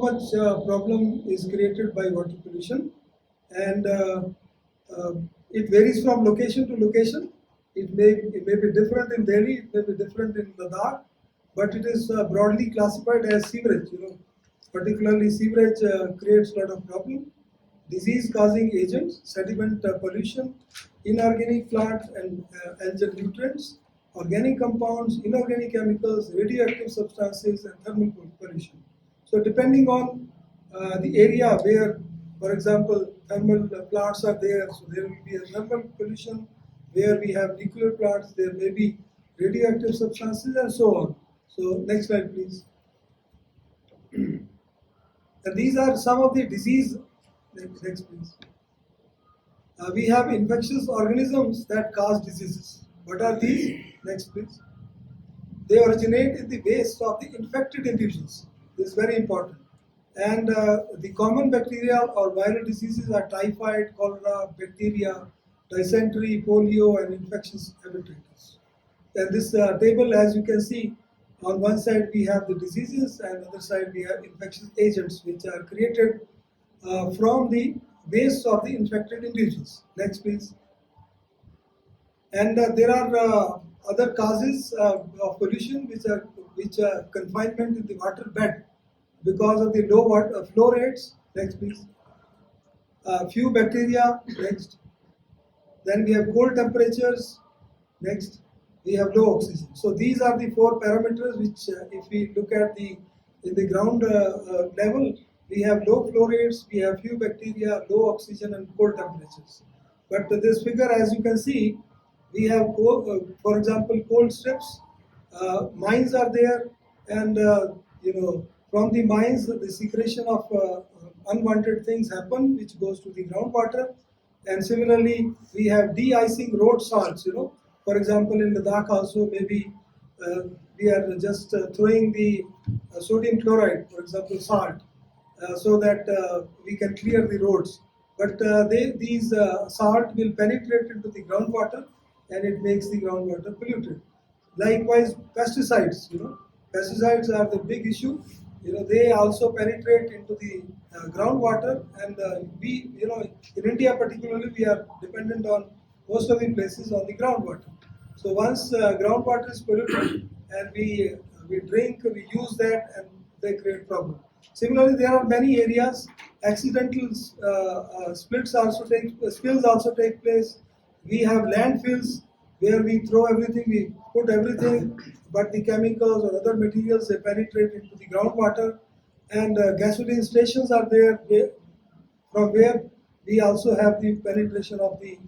much problem is created by water pollution, and it varies from location to location. It may be different in Delhi, it may be different in Ladakh, but it is broadly classified as sewerage. Particularly sewerage creates a lot of problem. Disease-causing agents, sediment pollution, inorganic plants and algal nutrients, organic compounds, inorganic chemicals, radioactive substances, and thermal pollution. So depending on the area where, for example, thermal plants are there, so there will be a thermal pollution. Where we have nuclear plants, there may be radioactive substances and so on. So next slide, please. And these are some of the disease. Next, please. We have infectious organisms that cause diseases. What are these? Next, please. They originate in the waste of the infected individuals. This is very important. And the common bacterial or viral diseases are typhoid, cholera, bacteria, dysentery, polio, and infectious hepatitis. And this table, as you can see, on one side we have the diseases, and other side we have infectious agents, which are created from the waste of the infected individuals. Next, please. And there are other causes of pollution, which are confinement in the water bed because of the low water flow rates. Next, please. Few bacteria. Next. Then we have cold temperatures. Next, we have low oxygen. So these are the four parameters which, if we look at in the ground level, we have low flow rates, we have few bacteria, low oxygen, and cold temperatures. But this figure, as you can see, we have, for example, cold strips. Mines are there, and from the mines, the secretion of unwanted things happen, which goes to the groundwater. And similarly, we have de-icing road salts. For example, in Ladakh also, maybe we are just throwing the sodium chloride, for example, salt, so that we can clear the roads. But these salt will penetrate into the groundwater, and it makes the groundwater polluted. Likewise, pesticides. Pesticides are the big issue. They also penetrate into the groundwater, and we, in India particularly, we are dependent on most of the places on the groundwater. So once groundwater is polluted, and we drink, we use that, and they create problem. Similarly, there are many areas. Accidental spills also take place. We have landfills where we throw everything, we put everything, but the chemicals or other materials, they penetrate into the groundwater. And gasoline stations are there, from where we also have the penetration of the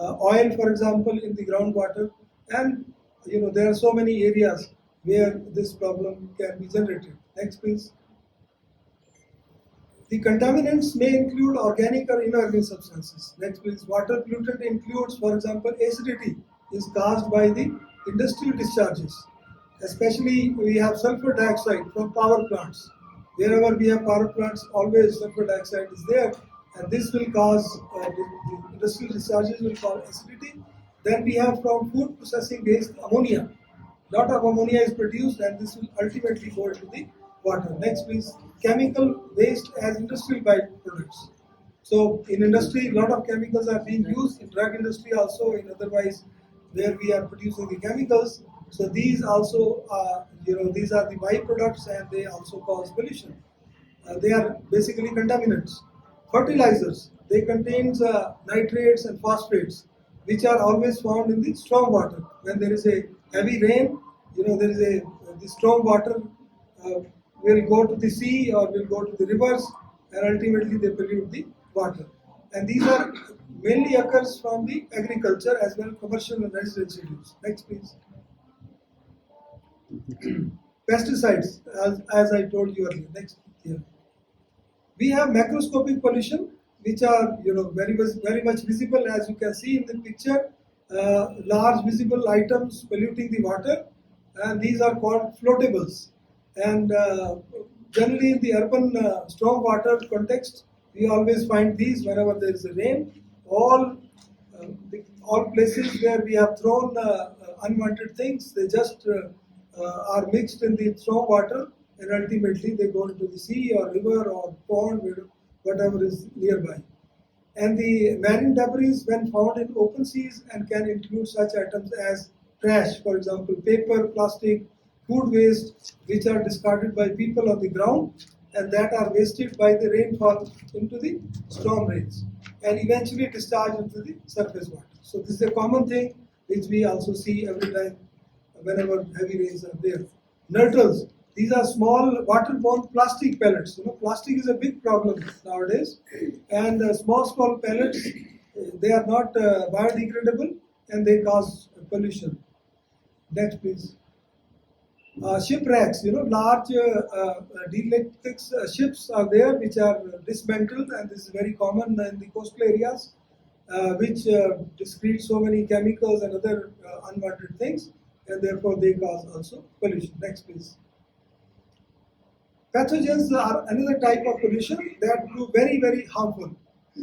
oil, for example, in the groundwater. And there are so many areas where this problem can be generated. Next, please. The contaminants may include organic or inorganic substances. Next, please. Water pollutant includes, for example, acidity is caused by the industrial discharges. Especially, we have sulfur dioxide from power plants. Wherever we have power plants, always sulfur dioxide is there, and this will cause the industrial discharges will cause acidity. Then we have from food processing waste ammonia. Lot of ammonia is produced, and this will ultimately go into the water. Next, please. Chemical waste as industrial byproducts. So in industry, a lot of chemicals are being used. In drug industry also, in otherwise where we are producing the chemicals. So these also, these are the byproducts, and they also cause pollution. They are basically contaminants. Fertilizers, they contain nitrates and phosphates, which are always found in the storm water. When there is a heavy rain, there is the storm water will go to the sea or will go to the rivers, and ultimately they pollute the water. And these are mainly occurs from the agriculture as well as commercial and residential use. Next, please. Pesticides, as I told you earlier. Next, here. We have macroscopic pollution, which are very much visible, as you can see in the picture. Large visible items polluting the water, and these are called floatables. And generally in the urban stormwater context, we always find these whenever there is a rain. All places where we have thrown unwanted things, they just are mixed in the stormwater, and ultimately they go into the sea or river or pond, whatever is nearby. And the marine debris, when found in open seas, and can include such items as trash, for example, paper, plastic, food waste, which are discarded by people on the ground and that are wasted by the rainfall into the storm rains and eventually discharged into the surface water. So this is a common thing which we also see every time whenever heavy rains are there. Nurtles, these are small waterborne plastic pellets. Plastic is a big problem nowadays, and small pellets, they are not biodegradable and they cause pollution. Next, please. Shipwrecks, large derelict ships are there which are dismantled, and this is very common in the coastal areas, which excrete so many chemicals and other unwanted things, and therefore they cause also pollution. Next, please. Pathogens are another type of pollution that prove very, very harmful,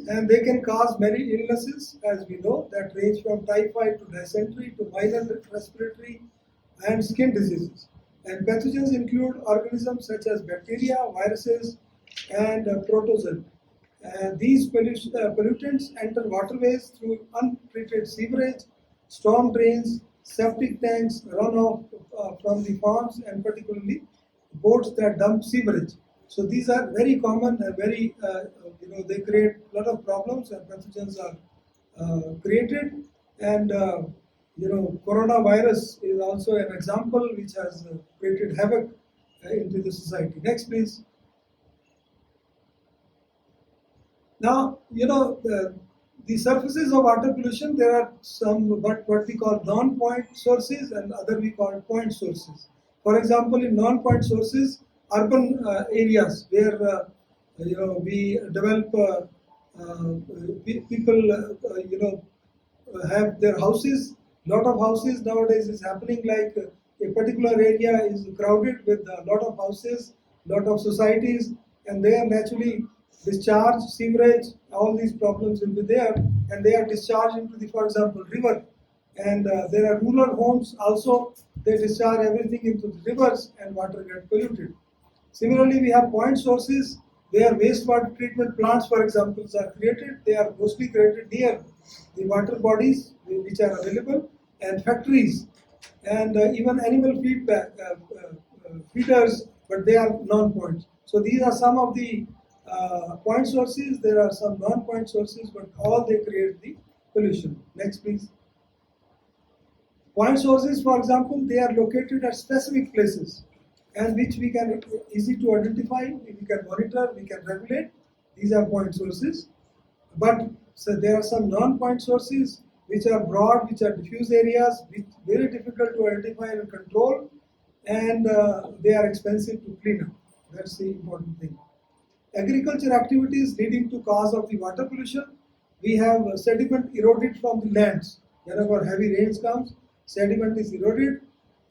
and they can cause many illnesses, as we know, that range from typhoid to dysentery to minor respiratory and skin diseases. And pathogens include organisms such as bacteria, viruses, and protozoa. And these pollutants enter waterways through untreated sewerage, storm drains, septic tanks, runoff from the farms, and particularly boats that dump sewerage. So these are very common and very, they create a lot of problems, and pathogens are created. And coronavirus is also an example which has created havoc into the society. Next, please. Now, the surfaces of water pollution, there are some what we call non-point sources and other we call point sources. For example, in non-point sources, urban areas where we develop people have their houses. Lot of houses nowadays is happening, like a particular area is crowded with a lot of houses, lot of societies, and they are naturally discharge sewerage. All these problems will be there, and they are discharged into the, for example, river. And there are rural homes also. They discharge everything into the rivers, and water gets polluted. Similarly, we have point sources where wastewater treatment plants, for example, are created. They are mostly created near the water bodies which are available, and factories, and even animal feeders, but they are non-point. So these are some of the point sources. There are some non-point sources, but all they create the pollution. Next, please. Point sources, for example, they are located at specific places, and which we can easy to identify, we can monitor, we can regulate. These are point sources. But so there are some non-point sources which are broad, which are diffuse areas, which very difficult to identify and control, and they are expensive to clean up. That's the important thing. Agriculture activities leading to cause of the water pollution. We have sediment eroded from the lands. Whenever heavy rains comes, sediment is eroded,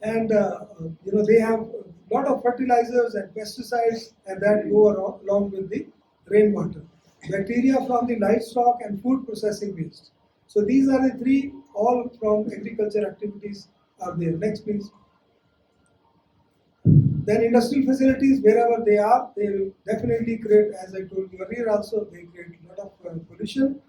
and they have a lot of fertilizers and pesticides, and that go along with the rainwater. Bacteria from the livestock and food processing waste. So these are the three, all from agriculture activities are there. Next, please. Then industrial facilities, wherever they are, they will definitely create, as I told you earlier also, they create a lot of pollution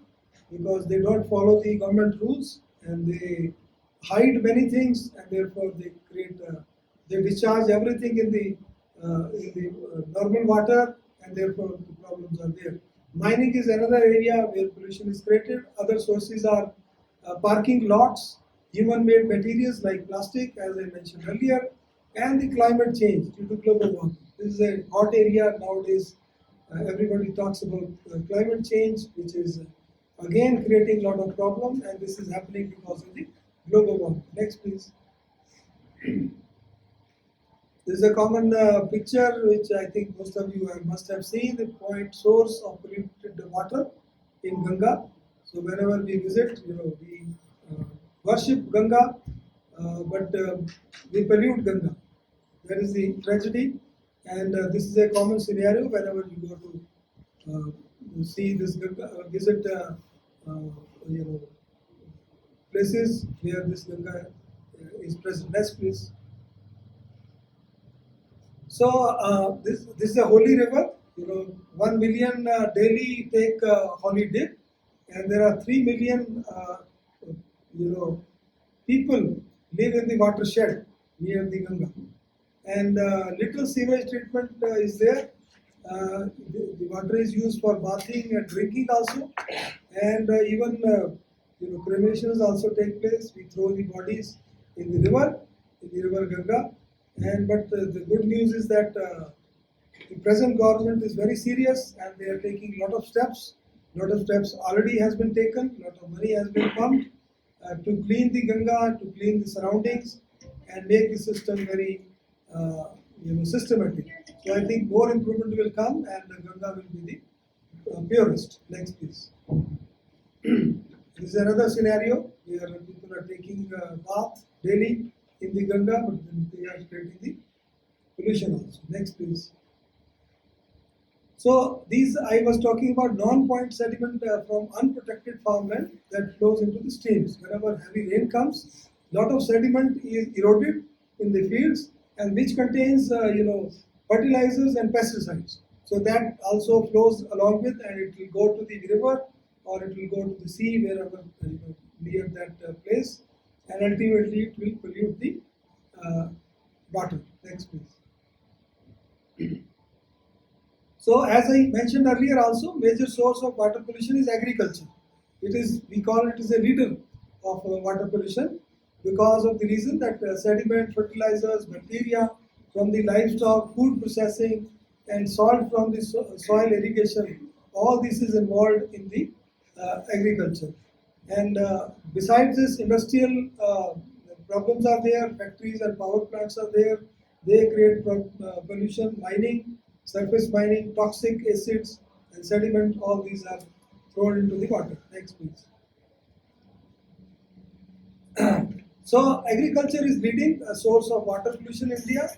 because they don't follow the government rules, and they hide many things, and therefore they create, they discharge everything in the normal water, and therefore the problems are there. Mining is another area where pollution is created. Other sources are parking lots, human-made materials like plastic, as I mentioned earlier, and the climate change due to global warming. This is a hot area nowadays. Everybody talks about climate change, which is again creating a lot of problem, and this is happening because of the global warming. Next, please. This is a common picture which I think most of you must have seen, the point source of polluted water in Ganga. So whenever we visit, we worship Ganga, but we pollute Ganga. That is the tragedy, and this is a common scenario whenever you go to see this Ganga, visit places where this Ganga is present. Next, please. So this is a holy river. 1 million daily take holy dip, and there are 3 million people live in the watershed near the Ganga, and little sewage treatment is there. The water is used for bathing and drinking also, and even cremations also take place. We throw the bodies in the river Ganga, and but the good news is that the present government is very serious and they are taking a lot of steps. Lot of steps already has been taken. Lot of money has been pumped to clean the Ganga, to clean the surroundings, and make the system very systematic. So I think more improvement will come, and the Ganga will be the purest. Next, please. This is another scenario where people are taking bath daily in the Ganga, but then they are creating the pollution also. Next, please. So these I was talking about non-point sediment from unprotected farmland that flows into the streams. Whenever heavy rain comes, lot of sediment is eroded in the fields, and which contains fertilizers and pesticides. So that also flows along with, and it will go to the river or it will go to the sea wherever near that place, and ultimately it will pollute the water. Next, please. So as I mentioned earlier also, major source of water pollution is agriculture. We call it as a leader of water pollution because of the reason that sediment, fertilizers, bacteria from the livestock, food processing, and salt from the soil irrigation, all this is involved in the agriculture. And besides this, industrial problems are there, factories and power plants are there, they create pollution, mining, surface mining, toxic acids and sediment, all these are thrown into the water. Next, please. So agriculture is leading a source of water pollution in India.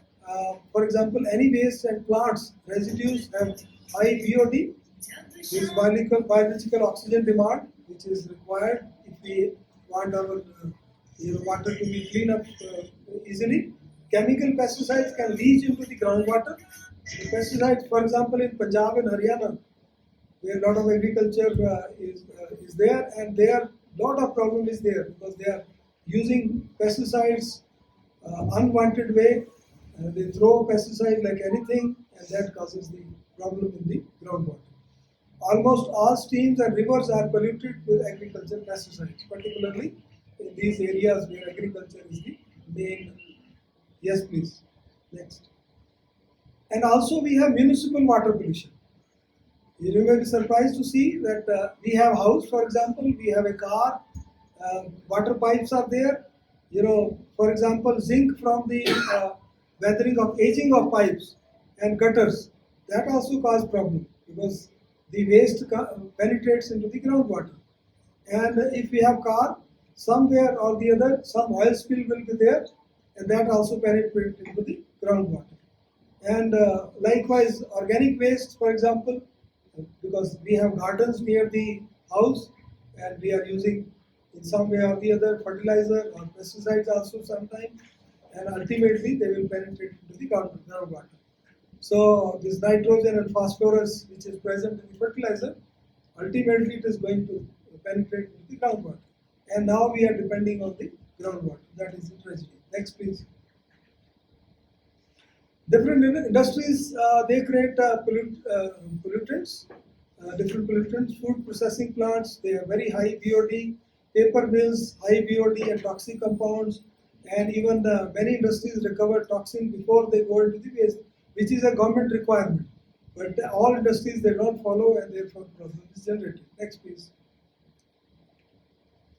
For example, any waste and plants residues have high BOD, this biological oxygen demand, which is required if we want our water to be cleaned up easily. Chemical pesticides can leach into the groundwater. The pesticides, for example, in Punjab and Haryana, where a lot of agriculture is there, and there lot of problem is there because they are using pesticides unwanted way. They throw pesticide like anything, and that causes the problem in the groundwater. Almost all streams and rivers are polluted with agricultural pesticides, particularly in these areas where agriculture is the main. Yes, please. Next. And also we have municipal water pollution. You may be surprised to see that we have house, for example, we have a car, water pipes are there. For example, zinc from the weathering of aging of pipes and gutters, that also cause problem because the waste penetrates into the groundwater. And if we have car, somewhere or the other, some oil spill will be there, and that also penetrates into the groundwater. And likewise, organic waste, for example, because we have gardens near the house, and we are using in some way or the other fertilizer or pesticides also sometimes, and ultimately they will penetrate into the groundwater. So this nitrogen and phosphorus which is present in the fertilizer, ultimately it is going to penetrate into the groundwater. And now we are depending on the groundwater. That is the tragedy. Next, please. Different industries, they create pollutants, different pollutants. Food processing plants, they have very high BOD. Paper mills, high BOD and toxic compounds. And even many industries recover toxin before they go into the waste, which is a government requirement. But all industries, they don't follow, and therefore problem is generated. Next, please.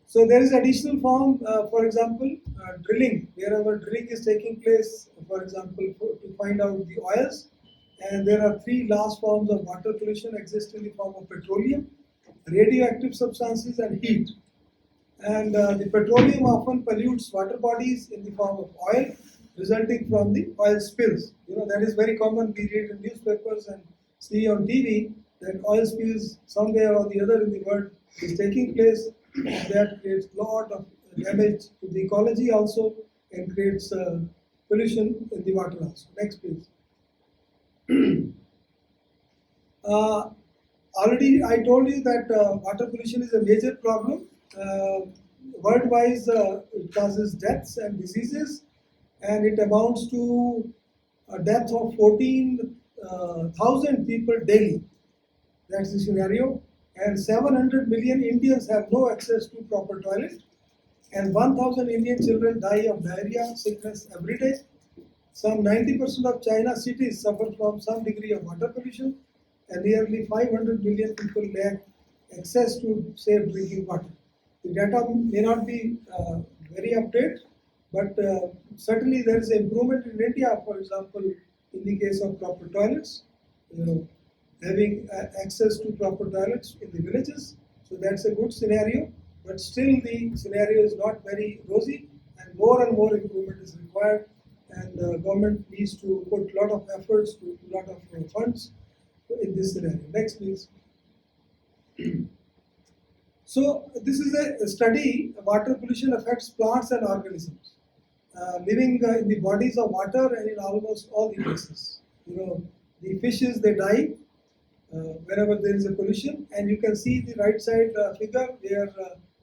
So there is additional form, for example, drilling, wherever drilling is taking place, for example, to find out the oils. And there are three last forms of water pollution exist in the form of petroleum, radioactive substances, and heat. And the petroleum often pollutes water bodies in the form of oil, resulting from the oil spills. That is very common. We read in newspapers and see on TV that oil spills somewhere or the other in the world is taking place. That creates a lot of damage to the ecology also, and creates pollution in the water also. Next, please. Uh, Already I told you that water pollution is a major problem. Worldwide, it causes deaths and diseases, and it amounts to a death of 14,000 people daily. That's the scenario. And 700 million Indians have no access to proper toilet. And 1,000 Indian children die of diarrhea sickness every day. Some 90% of China's cities suffer from some degree of water pollution, and nearly 500 million people lack access to safe drinking water. The data may not be very updated, but certainly there is improvement in India, for example, in the case of proper toilets, you know, having access to proper toilets in the villages. So that's a good scenario, but still the scenario is not very rosy, and more improvement is required. And the government needs to put a lot of efforts, to a lot of funds in this scenario. Next, please. So this is a study. Water pollution affects plants and organisms living in the bodies of water and in almost all the cases. You know, the fishes, they die whenever there is a pollution, and you can see the right side figure where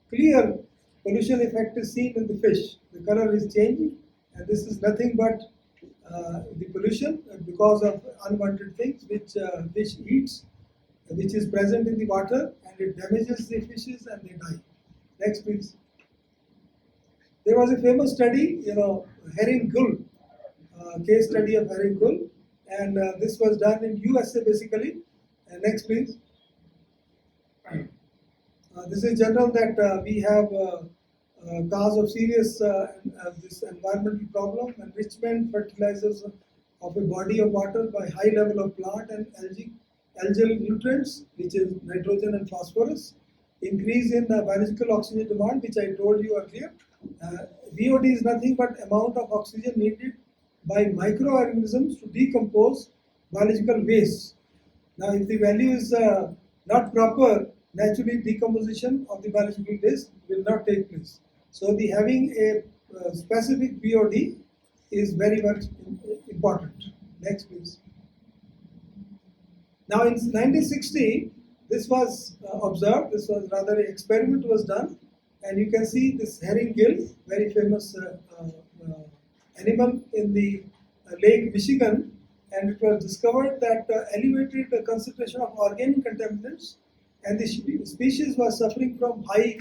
clear pollution effect is seen in the fish. The color is changing, and this is nothing but the pollution because of unwanted things which fish eats, which is present in the water, and it damages the fishes and they die. Next, please. There was a famous study, herring gull, case study of herring gull, and this was done in USA basically. Next, please. This is general that we have cause of serious this environmental problem, enrichment fertilizers of a body of water by high level of plant and algal nutrients, which is nitrogen and phosphorus, increase in biological oxygen demand, which I told you earlier. BOD is nothing but amount of oxygen needed by microorganisms to decompose biological waste. Now, if the value is not proper, naturally decomposition of the biological waste will not take place. So, the having a specific BOD is very much important. Next, please. Now, in 1960, this was observed. This was rather an experiment was done, and you can see this herring gill, very famous animal in the Lake Michigan, and it was discovered that elevated the concentration of organic contaminants, and the species was suffering from high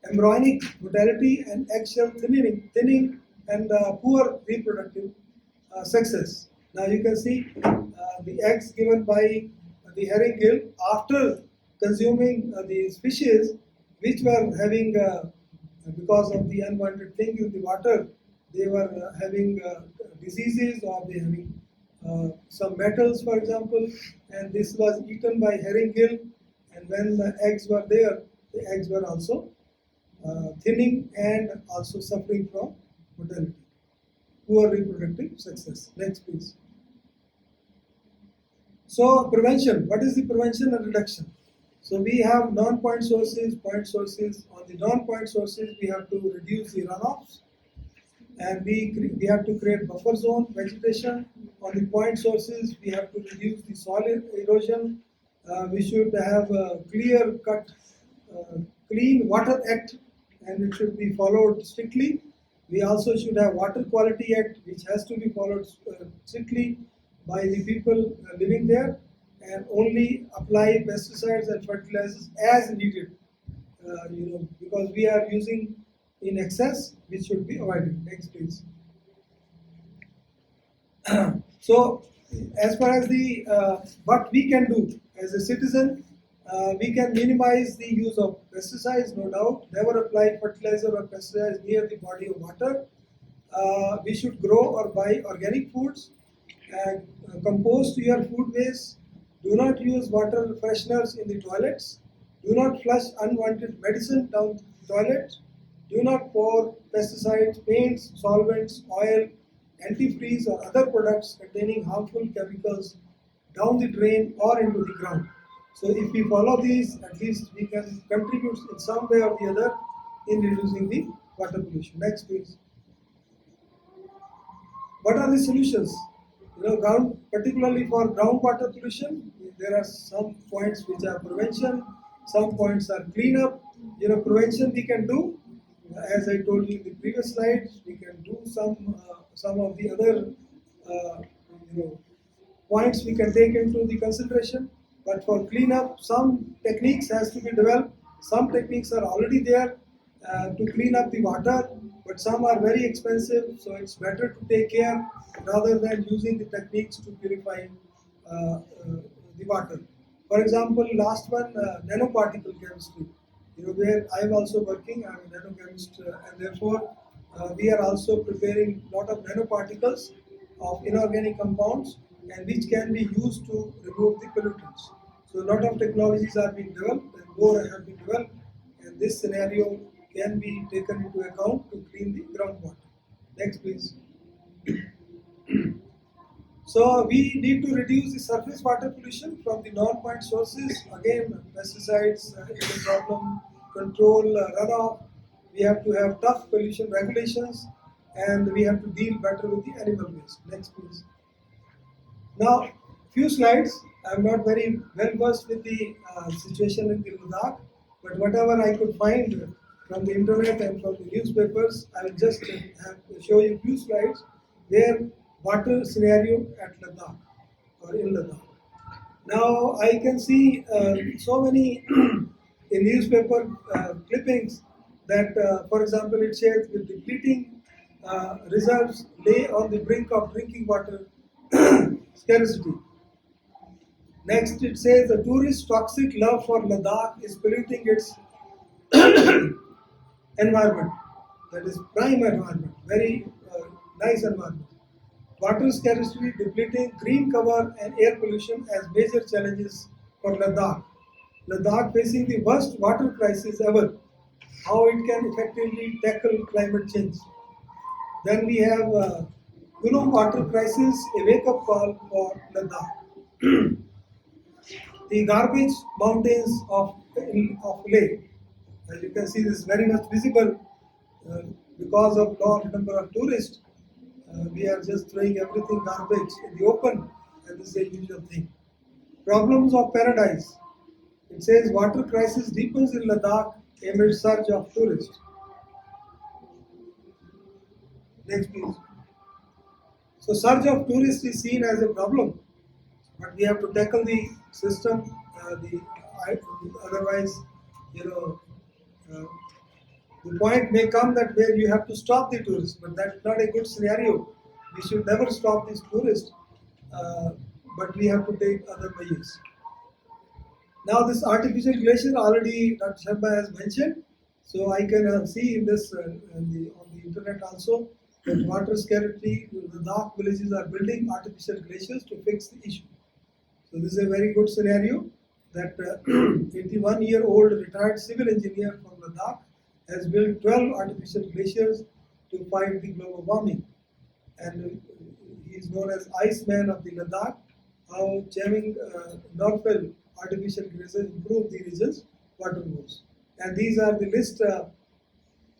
embryonic mortality and eggshell thinning and poor reproductive success. Now you can see the eggs given by the herring gill after consuming the species which were having, because of the unwanted things in the water, they were having diseases, or they having some metals, for example, and this was eaten by herring gill, and when the eggs were there, the eggs were also thinning and also suffering from mortality, poor reproductive success. Next, please. So, prevention. What is the prevention and reduction? So, we have non-point sources, point sources. On the non-point sources, we have to reduce the runoffs, and we have to create buffer zone vegetation. On the point sources, we have to reduce the soil erosion. We should have a clear cut, clean water act, and it should be followed strictly. We also should have water quality act, which has to be followed strictly by the people living there, and only apply pesticides and fertilizers as needed. Because we are using in excess, which should be avoided. Next, please. So, as far as the what we can do as a citizen, we can minimize the use of pesticides, no doubt. Never apply fertilizer or pesticides near the body of water. We should grow or buy organic foods, and compost your food waste. Do not use water fresheners in the toilets. Do not flush unwanted medicine down the toilet. Do not pour pesticides, paints, solvents, oil, antifreeze, or other products containing harmful chemicals down the drain or into the ground. So, if we follow these, at least we can contribute in some way or the other in reducing the water pollution. Next, please. What are the solutions? particularly for groundwater pollution, there are some points which are prevention, some points are cleanup. Prevention we can do, as I told you in the previous slide. We can do some of the other uh, you know points we can take into the consideration. But for cleanup, some techniques has to be developed. Some techniques are already there to clean up the water, but some are very expensive. So it's better to take care rather than using the techniques to purify the water. For example, last one, nanoparticle chemistry. Where I am also working. I am a nanochemist, and therefore we are also preparing a lot of nanoparticles of inorganic compounds, and which can be used to remove the pollutants. So a lot of technologies are being developed and more have been developed, and this scenario can be taken into account to clean the groundwater. Next, please. So we need to reduce the surface water pollution from the non-point sources. Again, pesticides is a problem. Control runoff. We have to have tough pollution regulations, and we have to deal better with the animal waste. Next, please. Now, few slides. I'm not very well versed with the situation in the Ladakh, but whatever I could find from the internet and from the newspapers, I will just show you few slides where water scenario at Ladakh or in Ladakh. Now I can see so many in newspaper clippings that, for example, it says with depleting reserves lay on the brink of drinking water scarcity. Next, it says the tourist toxic love for Ladakh is polluting its environment. That is prime environment, very nice environment. Water scarcity, depleting green cover, and air pollution as major challenges for Ladakh. Ladakh facing the worst water crisis ever. How it can effectively tackle climate change. Then we have water crisis, a wake-up call for Ladakh. The garbage mountains of Leh. As you can see, this is very much visible uh, because of large number of tourists. We are just throwing everything garbage in the open, and this is a usual thing. Problems of paradise. It says water crisis deepens in Ladakh amid surge of tourists. Next, please. So surge of tourists is seen as a problem, but we have to tackle the system. Otherwise, you know, uh, the point may come that where you have to stop the tourists, but that's not a good scenario. We should never stop these tourists, uh, but we have to take other measures. Now, this artificial glacier already Dr. Sharma has mentioned, so I can see in this on the internet also that water scarcity, the dark villages are building artificial glaciers to fix the issue. So this is a very good scenario that 81-year-old retired civil engineer from Ladakh has built 12 artificial glaciers to fight the global warming. And he is known as Iceman of the Ladakh. How jamming Norfell artificial glaciers improve the region's water moves. And these are the list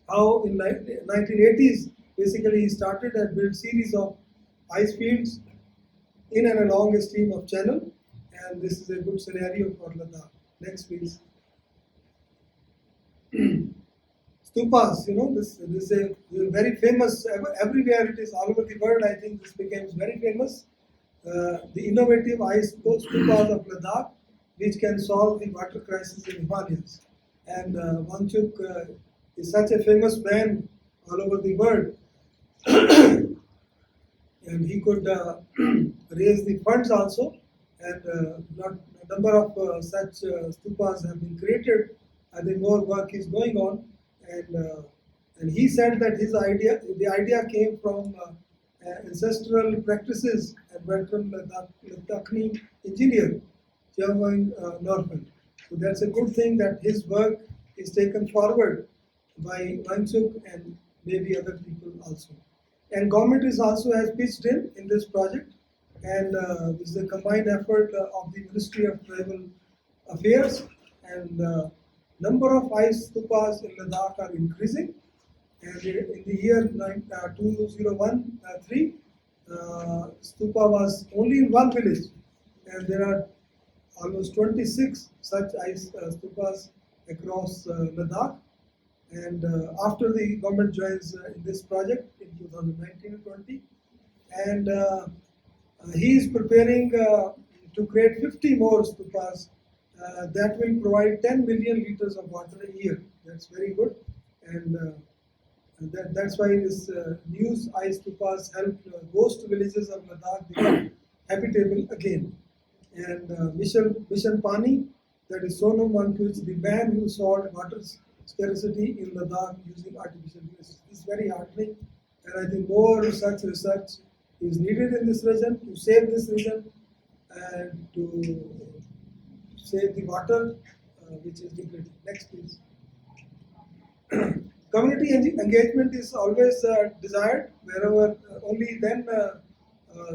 how in 1980s basically he started and built series of ice fields in and along a stream of channel, and this is a good scenario for Ladakh. Next, please. Stupas, this is a very famous, everywhere it is, all over the world. I think this becomes very famous. The innovative ice stupas of Ladakh, which can solve the water crisis in Himalayas. And Wangchuk is such a famous man all over the world, and he could raise the funds also. And a number of such stupas have been created. I think more work is going on, and he said that the idea came from ancestral practices and veteran Ladakhni engineer, Jermaine Norman. So that's a good thing that his work is taken forward by Wangchuk and maybe other people also. And government is also has pitched in this project, and this is a combined effort of the Ministry of Tribal Affairs, and number of ice stupas in Ladakh are increasing. And in the year 2013, stupa was only in one village, and there are almost 26 such ice stupas across Ladakh. And after the government joins in this project in 2019 and 20, and he is preparing to create 50 more stupas that will provide 10 million liters of water a year. That's very good, and that's why this news ice stupas help ghost villages of Ladakh become habitable again. And Mission Pani, that is Sonam Wangchuck, the man who solved water scarcity in Ladakh using artificial resources. This is very heartening, and I think more such research is needed in this region to save this region and to save the water which is depleted. Next, please. Community engagement is always desired wherever only then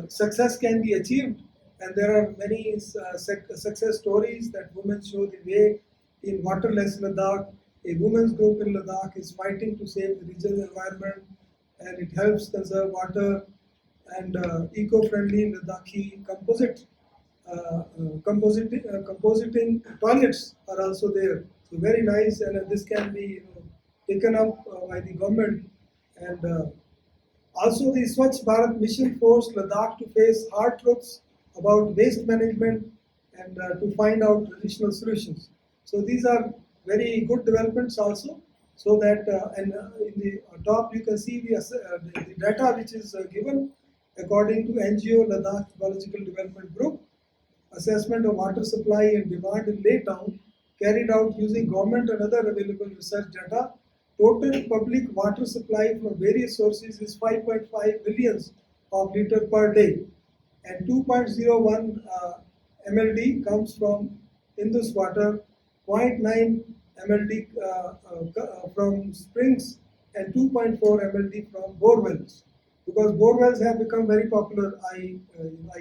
success can be achieved, and there are many success stories that women show the way. In Waterless Ladakh, a women's group in Ladakh is fighting to save the regional environment, and it helps conserve water. And eco-friendly Ladakhi compositing toilets are also there. So very nice, and this can be taken up by the government. And also the Swachh Bharat mission forced Ladakh to face hard truths about waste management and to find out traditional solutions. So these are very good developments also. So that in the top you can see the data which is given according to NGO Ladakh Ecological Development Group. Assessment of water supply and demand in Leh town carried out using government and other available research data. Total public water supply from various sources is 5.5 billions of liter per day, and 2.01 MLD comes from Indus water, 0.9 MLD from springs, and 2.4 MLD from bore wells. Because bore wells have become very popular, I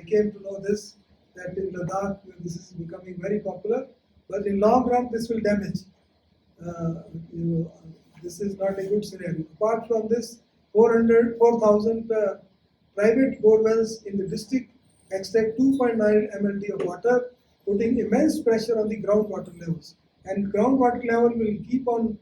came to know this, that in Ladakh this is becoming very popular, but in long run this will damage. This is not a good scenario. Apart from this, 4,000 private bore wells in the district extract 2.9 MLD of water, putting immense pressure on the groundwater levels. And groundwater level will keep on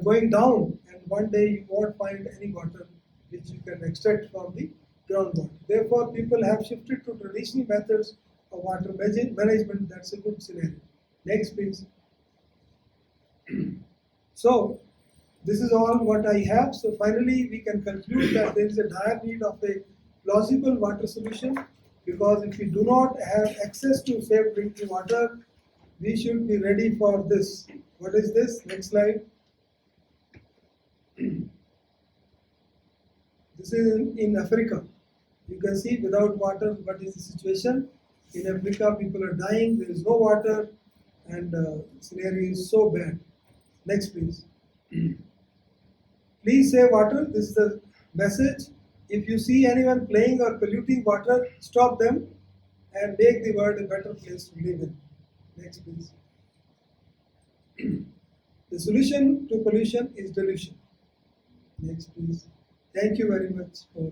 going down, and one day you won't find any water which you can extract from the groundwater. Therefore, people have shifted to traditional methods of water management. That's a good scenario. Next, please. So, this is all what I have. So finally, we can conclude that there is a dire need of a plausible water solution, because if we do not have access to safe drinking water, we should be ready for this. What is this? Next slide. This is in Africa. You can see without water what is the situation. In Africa, people are dying, there is no water, and the scenario is so bad. Next, please. Please save water. This is the message. If you see anyone playing or polluting water, stop them and make the world a better place to live in. Next, please. The solution to pollution is delusion. Next, please. Thank you very much for